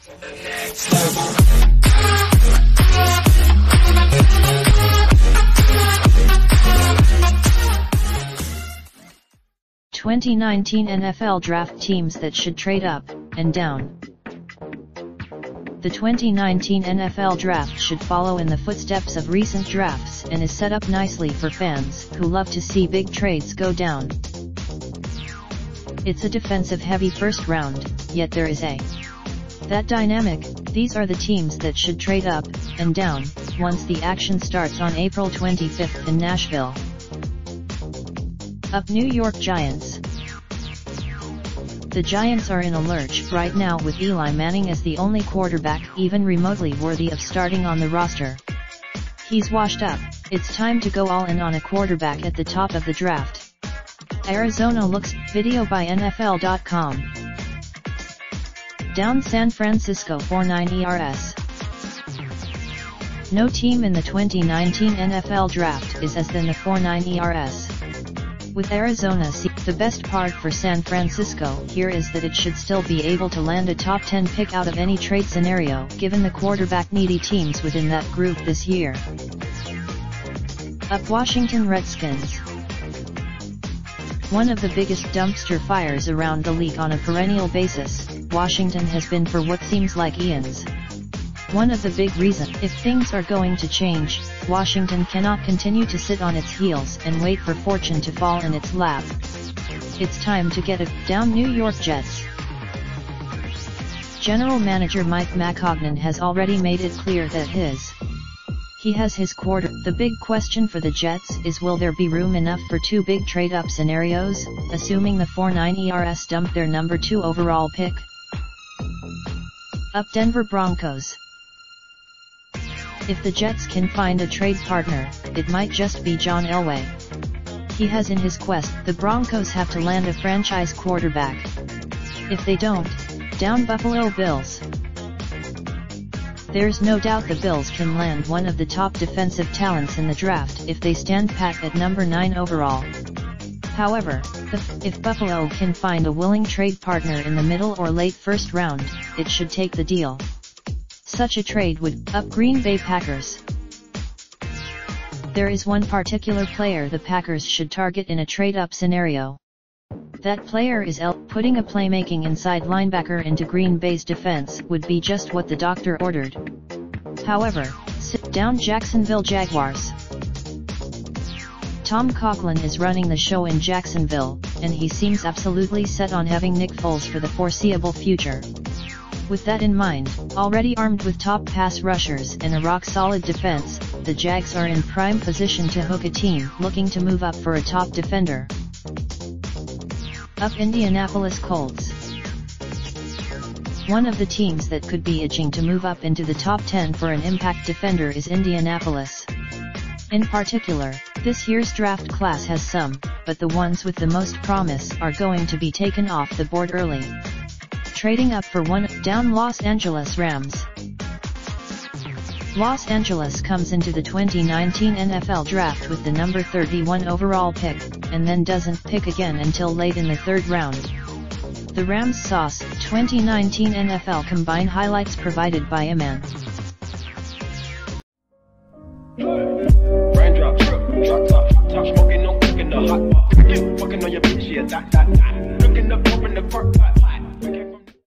...2019 NFL Draft teams that should trade up and down. The 2019 NFL Draft should follow in the footsteps of recent drafts and is set up nicely for fans who love to see big trades go down. It's a defensive-heavy first round, yet there is that dynamic. These are the teams that should trade up and down once the action starts on April 25th in Nashville. Up New York Giants. The Giants are in a lurch right now with Eli Manning as the only quarterback even remotely worthy of starting on the roster. He's washed up. It's time to go all in on a quarterback at the top of the draft. Arizona looks, video by NFL.com. Down San Francisco 4.9 ERS. No team in the 2019 NFL Draft is as than the 4.9 ERS. With Arizona, the best part for San Francisco here is that it should still be able to land a top 10 pick out of any trade scenario given the quarterback-needy teams within that group this year. Up Washington Redskins. One of the biggest dumpster fires around the league on a perennial basis, Washington has been for what seems like eons. One of the big reasons, if things are going to change, Washington cannot continue to sit on its heels and wait for fortune to fall in its lap. It's time to get down New York Jets. General Manager Mike Maccagnan has already made it clear that he has his quarter. The big question for the Jets is, will there be room enough for two big trade-up scenarios, assuming the 4.9 ERS dump their number 2 overall pick? Up Denver Broncos. If the Jets can find a trade partner, it might just be John Elway. He has in his quest, the Broncos have to land a franchise quarterback. If they don't, down Buffalo Bills. There's no doubt the Bills can land one of the top defensive talents in the draft if they stand pat at number 9 overall. However, if Buffalo can find a willing trade partner in the middle or late first round, it should take the deal. Such a trade would up Green Bay Packers. There is one particular player the Packers should target in a trade-up scenario. That player is putting a playmaking inside linebacker into Green Bay's defense would be just what the doctor ordered. However, sit down Jacksonville Jaguars. Tom Coughlin is running the show in Jacksonville, and he seems absolutely set on having Nick Foles for the foreseeable future. With that in mind, already armed with top pass rushers and a rock-solid defense, the Jags are in prime position to hook a team looking to move up for a top defender. Up Indianapolis Colts. One of the teams that could be itching to move up into the top 10 for an impact defender is Indianapolis. In particular, this year's draft class has some, but the ones with the most promise are going to be taken off the board early. Trading up for one, down Los Angeles Rams. Los Angeles comes into the 2019 NFL Draft with the number 31 overall pick, and then doesn't pick again until late in the third round. The Rams sauce, 2019 NFL Combine highlights provided by Iman. Raindrop, drop top, smoking, no cooking the hot pot. Fucking on your bitch, yeah, that. Looking up, open the park,